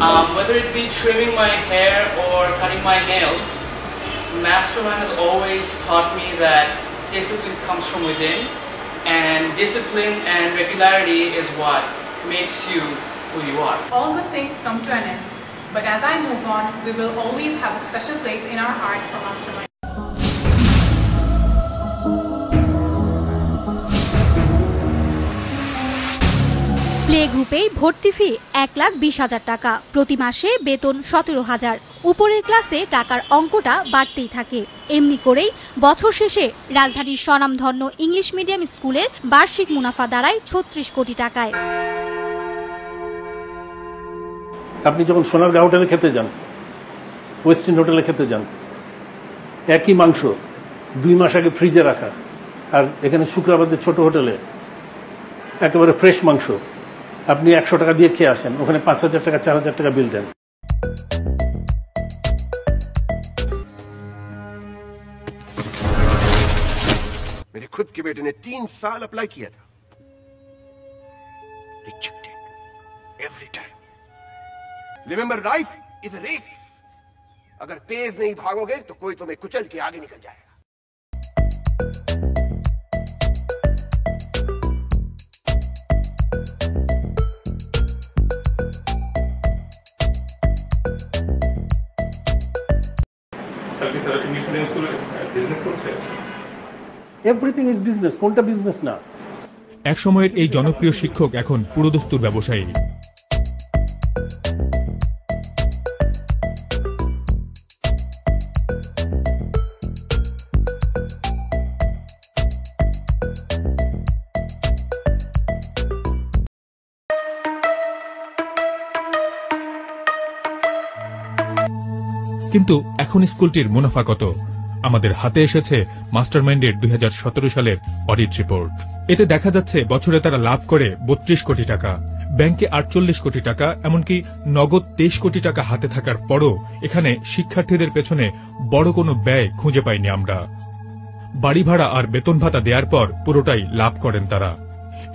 Whether it be trimming my hair or cutting my nails, Mastermind has always taught me that discipline comes from within, and discipline and regularity is what makes you who you are. All good things come to an end, but as I move on, we will always have a special place in our heart for Mastermind. Play গ্রুপে ভর্তি ফি 1,20,000 টাকা, প্রতি মাসে বেতন 17,000। উপরের ক্লাসে টাকার অঙ্কটা বাড়তেই থাকে। এমনি করেই বছর শেষে রাজধানীর স্বনামধন্য ইংলিশ মিডিয়াম স্কুলের বার্ষিক মুনাফা দাঁড়ায় 36 কোটি টাকায়। আপনি যখন সোনারগাঁ হোটেলে খেতে যান, ওয়েস্টিন হোটেলে খেতে যান, একই মাংস 2 মাস আগে ফ্রিজে রাখা, আর এখানে শুক্রাবাদের ছোট হোটেলে একেবারে ফ্রেশ মাংস আপনি 100 টাকা দিয়ে খেয়ে আসেন, ওখানে 5,000 টাকা 4,000 টাকা বিল দেন। मेरे खुद के बेटे ने 3 साल अप्लाई किया था, rejected every time. Remember, life is a race. अगर तेज नहीं भागोगे तो कोई तुम्हें कुचल के आगे निकल जाएगा। এভরিথিং ইজ বিজনেস, কোনটা বিজনেস না? এক সময়ের এই জনপ্রিয় শিক্ষক এখন পুরোদস্তুর ব্যবসায়ী। কিন্তু এখন স্কুলটির মুনাফা কত? আমাদের হাতে এসেছে মাস্টারমাইন্ডের 2017 সালের অডিট রিপোর্ট। এতে দেখা যাচ্ছে বছরে তারা লাভ করে 32 কোটি টাকা, ব্যাংকে 48 কোটি টাকা, এমনকি নগদ 23 কোটি টাকা হাতে থাকার পরও এখানে শিক্ষার্থীদের পেছনে বড় কোনো ব্যয় খুঁজে পাইনি আমরা। বাড়ি ভাড়া আর বেতন ভাতা দেওয়ার পর পুরোটাই লাভ করেন তারা।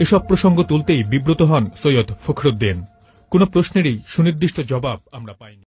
এসব প্রসঙ্গ তুলতেই বিব্রত হন সৈয়দ ফখরুদ্দিন। কোনো প্রশ্নেরই সুনির্দিষ্ট জবাব আমরা পাইনি।